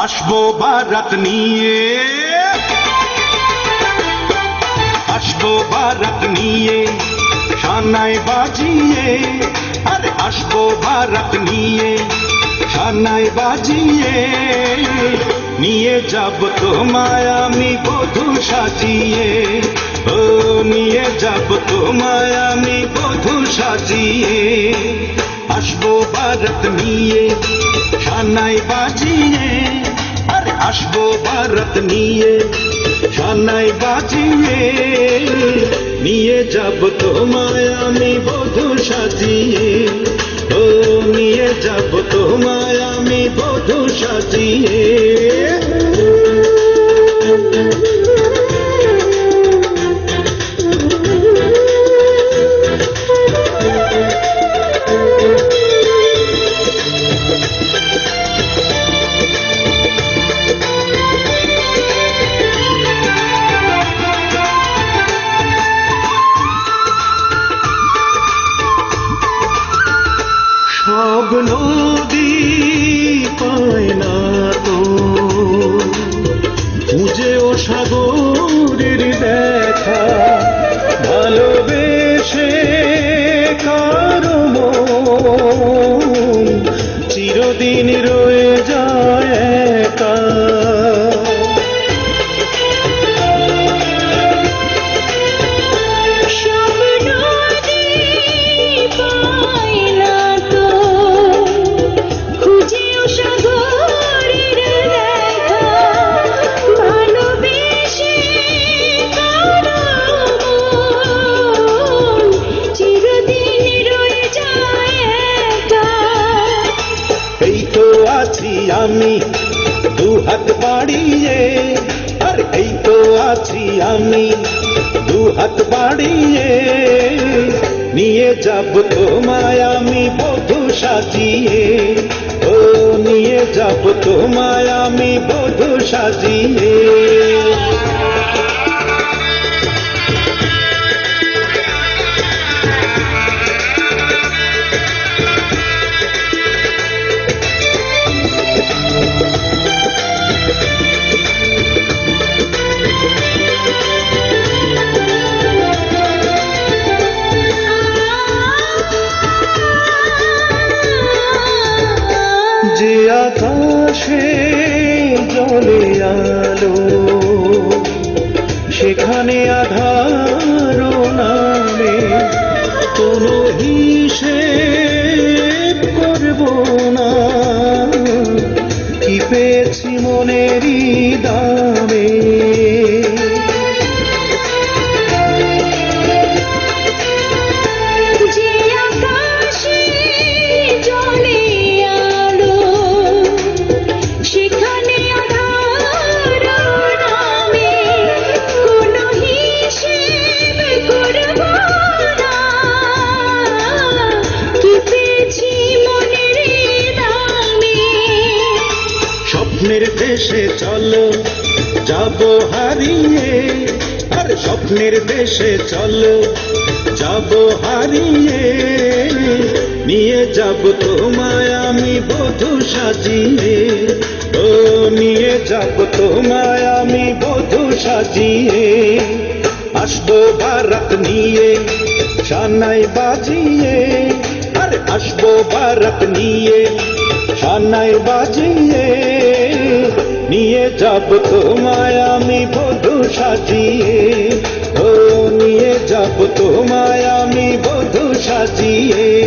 আসবো বারাত নিয়ে, আসবো বারাত নিয়ে, শানাই বাজিয়ে। আরে আসবো বারাত নিয়ে, শানাই বাজিয়ে। নিয়ে যাব তোমায় আমি বধূ সাজিয়ে। ও নিয়ে যাব তোমায় আমি বধূ সাজিয়ে। আসবো বারাত নিয়ে, শানাই বাজিয়ে। আরে আসবো বারাত নিয়ে, শানাই বাজিয়ে। নিয়ে যাব তোমায় আমি বধূ সাজিয়ে। ও নিয়ে যাব তোমায় আমি বধূ সাজিয়ে। সব নদী পায় না তো খুঁজেও সাগরের দেখা। ভালোবেসে কারো মন চিরদিন রয়ে যায় একা। আমি দু হাত বাড়িয়ে, আর এই তো আছি আমি দু হাত বাড়িয়ে। নিয়ে যাব তোমায় আমি বধূ সাজিয়ে। ও নিয়ে যাব তোমায় আমি বধূ সাজিয়ে। যে আকাশে জলে আলো, সেখানে আধার নামে কোনো হিসেব করব না। কি পেয়েছি মনেরই দামে। স্বপ্নের দেশে চলো যাবো হারিয়ে। আর স্বপ্নের দেশে চলো যাবো হারিয়ে। নিয়ে যাব তোমায় আমি বধূ সাজিয়ে। ও নিয়ে যাব তোমায় আমি বধূ সাজিয়ে। আসবো বারাত নিয়ে, শানাই বাজিয়ে। আর আসবো বারাত নিয়ে, শানাই বাজিয়ে। নিয়ে যাব তোমায় আমি বধূ সাজিয়ে। ও নিয়ে যাব তোমায় আমি বধূ সাজিয়ে।